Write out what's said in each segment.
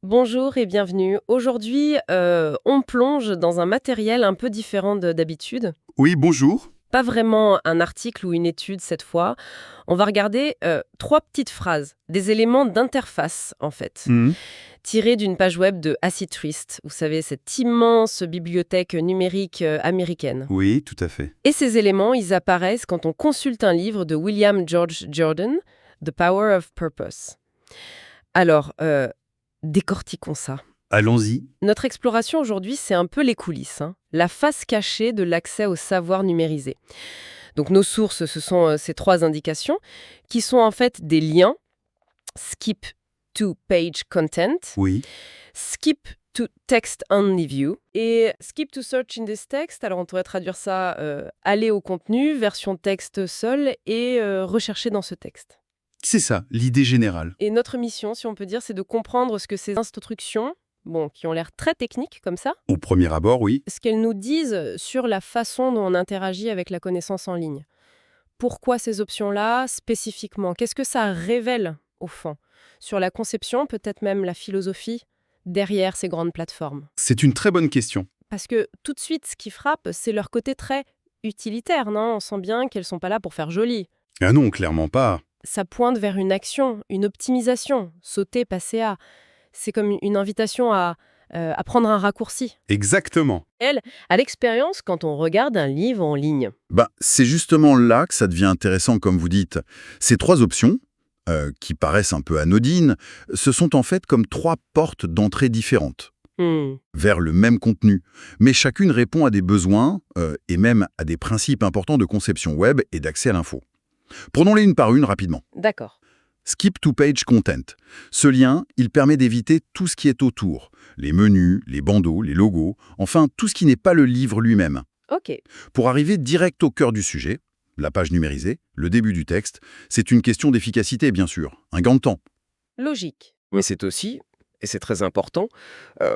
Bonjour et bienvenue. Aujourd'hui, on plonge dans un matériel un peu différent d'habitude. Oui, bonjour. Pas vraiment un article ou une étude cette fois. On va regarder trois petites phrases, des éléments d'interface en fait, Mhm. tirés d'une page web de Acid Twist. Vous savez, cette immense bibliothèque numérique américaine. Oui, tout à fait. Et ces éléments, ils apparaissent quand on consulte un livre de William George Jordan, The Power of Purpose. Alors, décortiquons ça. Allons-y. Notre exploration aujourd'hui, c'est un peu les coulisses, hein, la face cachée de l'accès au savoir numérisé. Donc nos sources, ce sont ces trois indications, qui sont en fait des liens, skip to page content, Oui. skip to text only view, et skip to search in this text, alors on pourrait traduire ça aller au contenu, version texte seul, et rechercher dans ce texte. C'est ça, l'idée générale. Et notre mission, si on peut dire, c'est de comprendre ce que ces instructions, qui ont l'air très techniques comme ça, Au premier abord, oui. ce qu'elles nous disent sur la façon dont on interagit avec la connaissance en ligne. Pourquoi ces options-là, spécifiquement? Qu'est-ce que ça révèle, au fond, sur la conception, peut-être même la philosophie, derrière ces grandes plateformes? C'est une très bonne question. Parce que tout de suite, ce qui frappe, c'est leur côté très utilitaire, non? On sent bien qu'elles sont pas là pour faire joli. Ah non, clairement pas. Ça pointe vers une action, une optimisation, sauter, passer à. C'est comme une invitation à prendre un raccourci. Exactement. À l'expérience, quand on regarde un livre en ligne. C'est justement là que ça devient intéressant, comme vous dites. Ces trois options, qui paraissent un peu anodines, ce sont en fait comme trois portes d'entrée différentes vers le même contenu. Mais chacune répond à des besoins et même à des principes importants de conception web et d'accès à l'info. Prenons-les une par une rapidement. D'accord. Skip to page content. Ce lien, il permet d'éviter tout ce qui est autour. Les menus, les bandeaux, les logos, enfin tout ce qui n'est pas le livre lui-même. Ok. Pour arriver direct au cœur du sujet, la page numérisée, le début du texte, c'est une question d'efficacité bien sûr, un gain de temps. Logique. Mais c'est aussi, et c'est très important,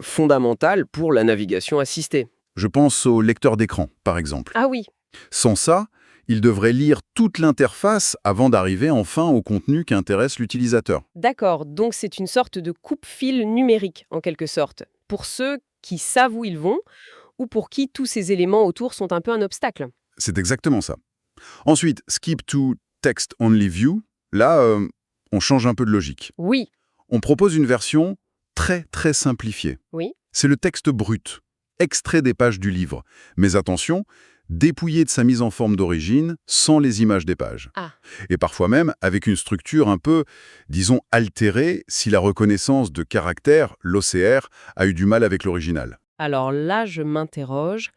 fondamental pour la navigation assistée. Je pense au lecteur d'écran, par exemple. Ah oui. Sans ça, il devrait lire toute l'interface avant d'arriver enfin au contenu qui intéresse l'utilisateur. D'accord. Donc c'est une sorte de coupe-fil numérique, en quelque sorte. Pour ceux qui savent où ils vont, ou pour qui tous ces éléments autour sont un peu un obstacle. C'est exactement ça. Ensuite, skip to text only view. Là, on change un peu de logique. Oui. On propose une version très très simplifiée. Oui. C'est le texte brut, extrait des pages du livre. Mais attention, dépouillé de sa mise en forme d'origine, sans les images des pages. Ah. Et parfois même avec une structure un peu, disons, altérée si la reconnaissance de caractère, l'OCR, a eu du mal avec l'original. Alors là, je m'interroge.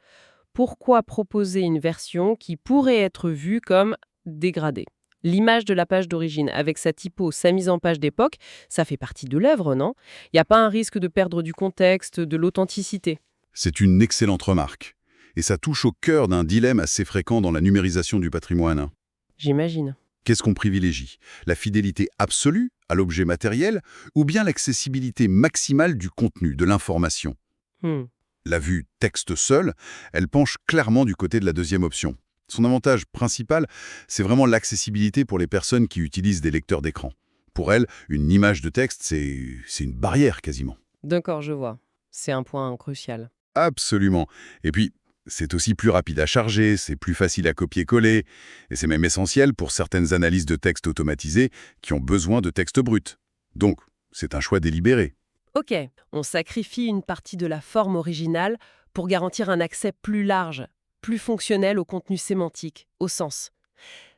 Pourquoi proposer une version qui pourrait être vue comme dégradée? L'image de la page d'origine, avec sa typo, sa mise en page d'époque, ça fait partie de l'œuvre, non? Il n'y a pas un risque de perdre du contexte, de l'authenticité? C'est une excellente remarque. Et ça touche au cœur d'un dilemme assez fréquent dans la numérisation du patrimoine. J'imagine. Qu'est-ce qu'on privilégie? La fidélité absolue à l'objet matériel ou bien l'accessibilité maximale du contenu, de l'information? Hmm. La vue texte seul, elle penche clairement du côté de la deuxième option. Son avantage principal, c'est vraiment l'accessibilité pour les personnes qui utilisent des lecteurs d'écran. Pour elles, une image de texte, c'est une barrière quasiment. D'accord, je vois. C'est un point crucial. Absolument. Et puis, c'est aussi plus rapide à charger, c'est plus facile à copier-coller, et c'est même essentiel pour certaines analyses de texte automatisées qui ont besoin de texte brut. Donc, c'est un choix délibéré. Ok, on sacrifie une partie de la forme originale pour garantir un accès plus large, plus fonctionnel au contenu sémantique, au sens.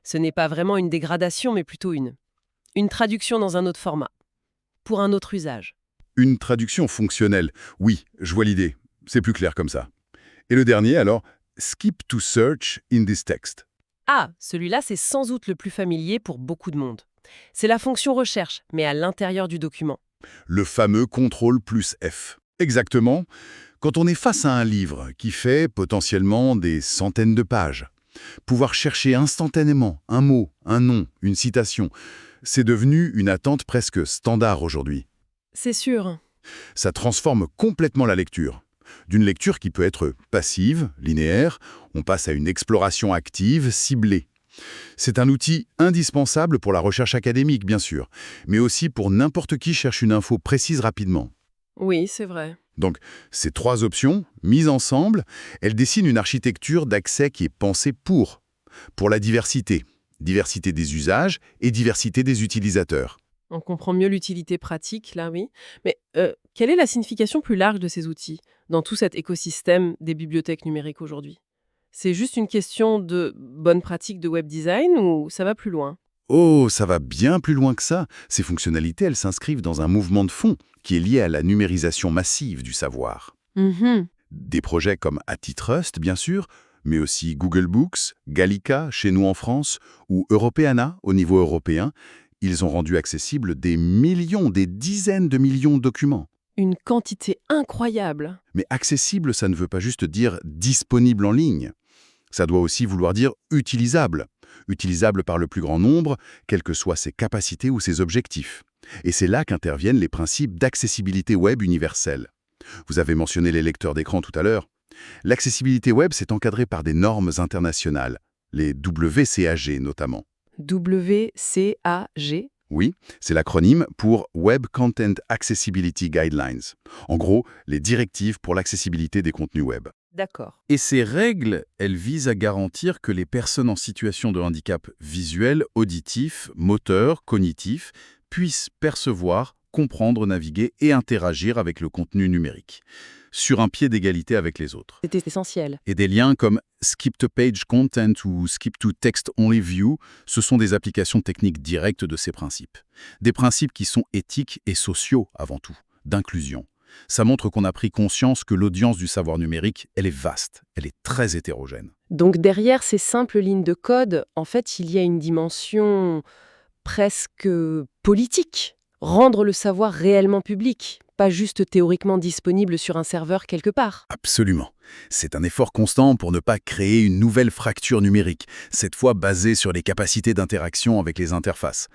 Ce n'est pas vraiment une dégradation, mais plutôt une traduction dans un autre format, pour un autre usage. Une traduction fonctionnelle, oui, je vois l'idée. C'est plus clair comme ça. Et le dernier, alors, skip to search in this text. Ah, celui-là, c'est sans doute le plus familier pour beaucoup de monde. C'est la fonction recherche, mais à l'intérieur du document. Le fameux contrôle plus F. Exactement. Quand on est face à un livre qui fait potentiellement des centaines de pages, pouvoir chercher instantanément un mot, un nom, une citation, c'est devenu une attente presque standard aujourd'hui. C'est sûr. Ça transforme complètement la lecture. D'une lecture qui peut être passive, linéaire, on passe à une exploration active, ciblée. C'est un outil indispensable pour la recherche académique, bien sûr, mais aussi pour n'importe qui cherche une info précise rapidement. Oui, c'est vrai. Donc, ces trois options, mises ensemble, elles dessinent une architecture d'accès qui est pensée pour la diversité. Diversité des usages et diversité des utilisateurs. On comprend mieux l'utilité pratique, là, oui. Mais quelle est la signification plus large de ces outils dans tout cet écosystème des bibliothèques numériques aujourd'hui? C'est juste une question de bonne pratique de web design ou ça va plus loin? Oh, ça va bien plus loin que ça. Ces fonctionnalités, elles s'inscrivent dans un mouvement de fond qui est lié à la numérisation massive du savoir. Mhm. Des projets comme HathiTrust, bien sûr, mais aussi Google Books, Gallica, chez nous en France, ou Europeana, au niveau européen, ils ont rendu accessibles des millions, des dizaines de millions de documents. Une quantité incroyable. Mais accessible, ça ne veut pas juste dire disponible en ligne. Ça doit aussi vouloir dire utilisable. Utilisable par le plus grand nombre, quelles que soient ses capacités ou ses objectifs. Et c'est là qu'interviennent les principes d'accessibilité web universelle. Vous avez mentionné les lecteurs d'écran tout à l'heure. L'accessibilité web s'est encadrée par des normes internationales, les WCAG notamment. WCAG. Oui, c'est l'acronyme pour Web Content Accessibility Guidelines. En gros, les directives pour l'accessibilité des contenus web. D'accord. Et ces règles, elles visent à garantir que les personnes en situation de handicap visuel, auditif, moteur, cognitif puissent percevoir, comprendre, naviguer et interagir avec le contenu numérique, sur un pied d'égalité avec les autres. C'était essentiel. Et des liens comme Skip-to-Page Content ou Skip-to-Text-Only View, ce sont des applications techniques directes de ces principes. Des principes qui sont éthiques et sociaux avant tout, d'inclusion. Ça montre qu'on a pris conscience que l'audience du savoir numérique, elle est vaste, elle est très hétérogène. Donc derrière ces simples lignes de code, en fait, il y a une dimension presque politique. Rendre le savoir réellement public, pas juste théoriquement disponible sur un serveur quelque part. Absolument. C'est un effort constant pour ne pas créer une nouvelle fracture numérique, cette fois basée sur les capacités d'interaction avec les interfaces.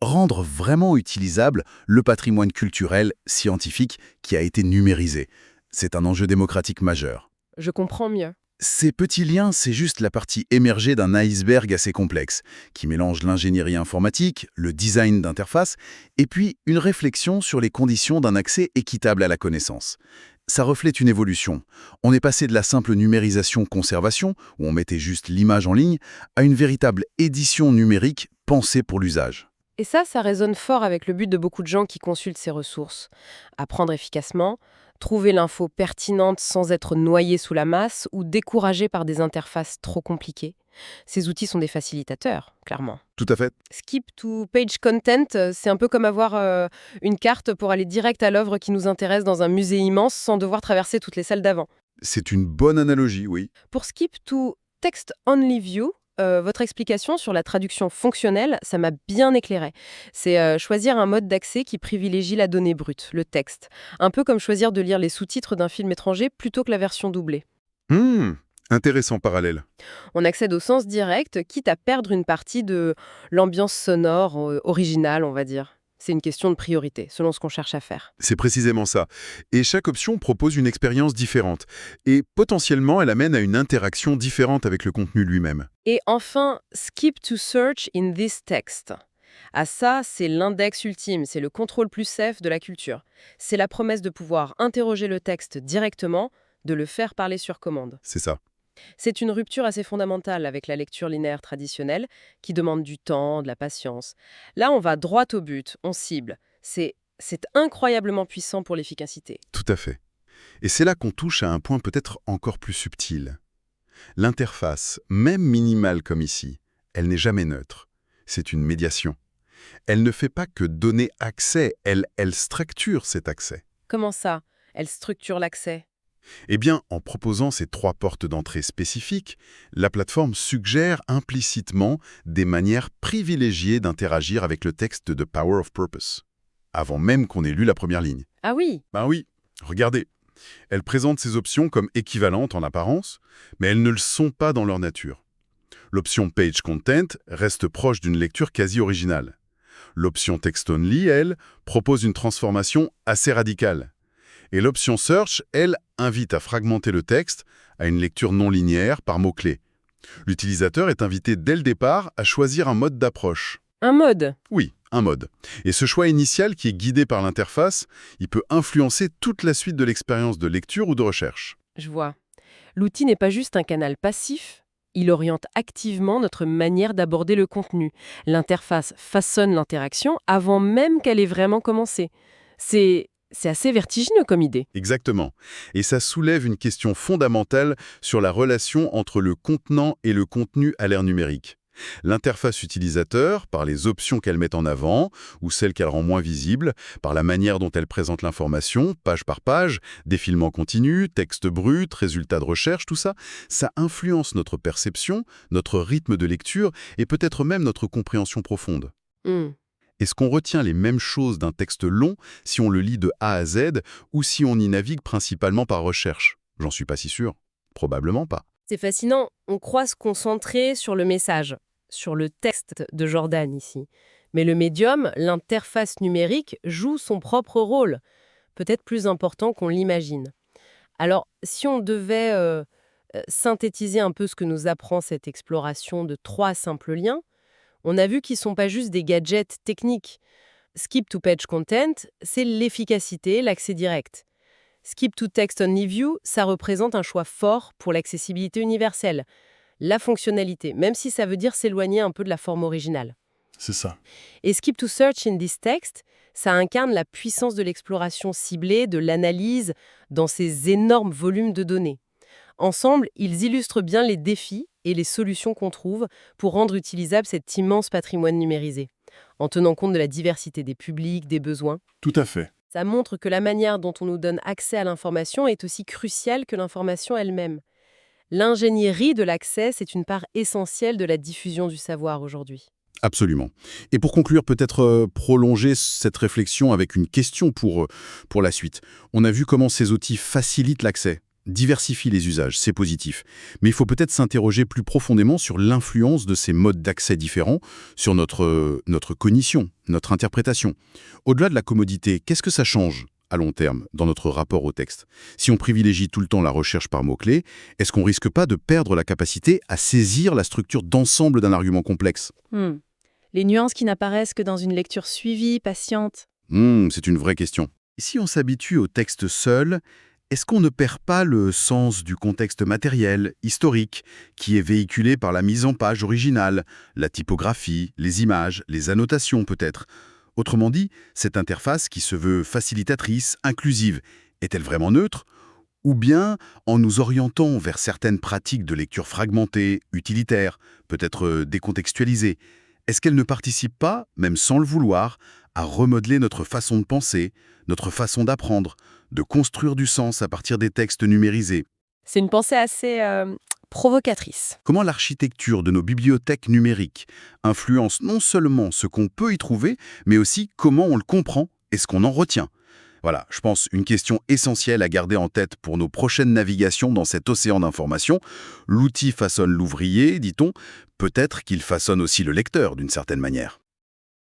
Rendre vraiment utilisable le patrimoine culturel, scientifique qui a été numérisé. C'est un enjeu démocratique majeur. Je comprends mieux. Ces petits liens, c'est juste la partie émergée d'un iceberg assez complexe, qui mélange l'ingénierie informatique, le design d'interface, et puis une réflexion sur les conditions d'un accès équitable à la connaissance. Ça reflète une évolution. On est passé de la simple numérisation-conservation, où on mettait juste l'image en ligne, à une véritable édition numérique pensée pour l'usage. Et ça résonne fort avec le but de beaucoup de gens qui consultent ces ressources. Apprendre efficacement, trouver l'info pertinente sans être noyé sous la masse ou découragé par des interfaces trop compliquées. Ces outils sont des facilitateurs, clairement. Tout à fait. Skip to page content, c'est un peu comme avoir une carte pour aller direct à l'œuvre qui nous intéresse dans un musée immense sans devoir traverser toutes les salles d'avant. C'est une bonne analogie, oui. Pour skip to text only view, votre explication sur la traduction fonctionnelle, ça m'a bien éclairé. C'est choisir un mode d'accès qui privilégie la donnée brute, le texte. Un peu comme choisir de lire les sous-titres d'un film étranger plutôt que la version doublée. Intéressant parallèle. On accède au sens direct, quitte à perdre une partie de l'ambiance sonore originale, on va dire. C'est une question de priorité, selon ce qu'on cherche à faire. C'est précisément ça. Et chaque option propose une expérience différente. Et potentiellement, elle amène à une interaction différente avec le contenu lui-même. Et enfin, skip to search in this text. Ah ça, c'est l'index ultime, c'est le contrôle plus safe de la culture. C'est la promesse de pouvoir interroger le texte directement, de le faire parler sur commande. C'est ça. C'est une rupture assez fondamentale avec la lecture linéaire traditionnelle qui demande du temps, de la patience. Là, on va droit au but, on cible. C'est incroyablement puissant pour l'efficacité. Tout à fait. Et c'est là qu'on touche à un point peut-être encore plus subtil. L'interface, même minimale comme ici, elle n'est jamais neutre. C'est une médiation. Elle ne fait pas que donner accès, elle structure cet accès. Comment ça? Elle structure l'accès? Eh bien, en proposant ces 3 portes d'entrée spécifiques, la plateforme suggère implicitement des manières privilégiées d'interagir avec le texte de Power of Purpose, avant même qu'on ait lu la première ligne. Ah oui? Ben oui, regardez. Elle présente ces options comme équivalentes en apparence, mais elles ne le sont pas dans leur nature. L'option Page Content reste proche d'une lecture quasi originale. L'option Text Only, elle, propose une transformation assez radicale. Et l'option Search, elle, invite à fragmenter le texte à une lecture non linéaire par mots-clés. L'utilisateur est invité dès le départ à choisir un mode d'approche. Un mode. Oui, un mode. Et ce choix initial qui est guidé par l'interface, il peut influencer toute la suite de l'expérience de lecture ou de recherche. Je vois. L'outil n'est pas juste un canal passif, il oriente activement notre manière d'aborder le contenu. L'interface façonne l'interaction avant même qu'elle ait vraiment commencé. C'est assez vertigineux comme idée. Exactement. Et ça soulève une question fondamentale sur la relation entre le contenant et le contenu à l'ère numérique. L'interface utilisateur, par les options qu'elle met en avant, ou celles qu'elle rend moins visibles, par la manière dont elle présente l'information, page par page, défilement continu, texte brut, résultats de recherche, tout ça, ça influence notre perception, notre rythme de lecture et peut-être même notre compréhension profonde. Est-ce qu'on retient les mêmes choses d'un texte long si on le lit de A à Z ou si on y navigue principalement par recherche? J'en suis pas si sûr. Probablement pas. C'est fascinant, on croit se concentrer sur le message, sur le texte de Jordan ici. Mais le médium, l'interface numérique, joue son propre rôle, peut-être plus important qu'on l'imagine. Alors, si on devait synthétiser un peu ce que nous apprend cette exploration de 3 simples liens, on a vu qu'ils ne sont pas juste des gadgets techniques. Skip to page content, c'est l'efficacité, l'accès direct. Skip to text only view, ça représente un choix fort pour l'accessibilité universelle, la fonctionnalité, même si ça veut dire s'éloigner un peu de la forme originale. C'est ça. Et skip to search in this text, ça incarne la puissance de l'exploration ciblée, de l'analyse dans ces énormes volumes de données. Ensemble, ils illustrent bien les défis et les solutions qu'on trouve pour rendre utilisable cet immense patrimoine numérisé, en tenant compte de la diversité des publics, des besoins. Tout à fait. Ça montre que la manière dont on nous donne accès à l'information est aussi cruciale que l'information elle-même. L'ingénierie de l'accès, c'est une part essentielle de la diffusion du savoir aujourd'hui. Absolument. Et pour conclure, peut-être prolonger cette réflexion avec une question pour la suite. On a vu comment ces outils facilitent l'accès, diversifient les usages, c'est positif. Mais il faut peut-être s'interroger plus profondément sur l'influence de ces modes d'accès différents sur notre cognition, notre interprétation. Au-delà de la commodité, qu'est-ce que ça change à long terme dans notre rapport au texte? Si on privilégie tout le temps la recherche par mots-clés, est-ce qu'on risque pas de perdre la capacité à saisir la structure d'ensemble d'un argument complexe? Les nuances qui n'apparaissent que dans une lecture suivie, patiente. C'est une vraie question. Si on s'habitue au texte seul, est-ce qu'on ne perd pas le sens du contexte matériel, historique, qui est véhiculé par la mise en page originale, la typographie, les images, les annotations peut-être? Autrement dit, cette interface qui se veut facilitatrice, inclusive, est-elle vraiment neutre? Ou bien, en nous orientant vers certaines pratiques de lecture fragmentée, utilitaire, peut-être décontextualisée, est-ce qu'elle ne participe pas, même sans le vouloir, à remodeler notre façon de penser, notre façon d'apprendre, de construire du sens à partir des textes numérisés? C'est une pensée assez provocatrice. Comment l'architecture de nos bibliothèques numériques influence non seulement ce qu'on peut y trouver, mais aussi comment on le comprend et ce qu'on en retient? Voilà, je pense une question essentielle à garder en tête pour nos prochaines navigations dans cet océan d'informations. L'outil façonne l'ouvrier, dit-on, peut-être qu'il façonne aussi le lecteur d'une certaine manière.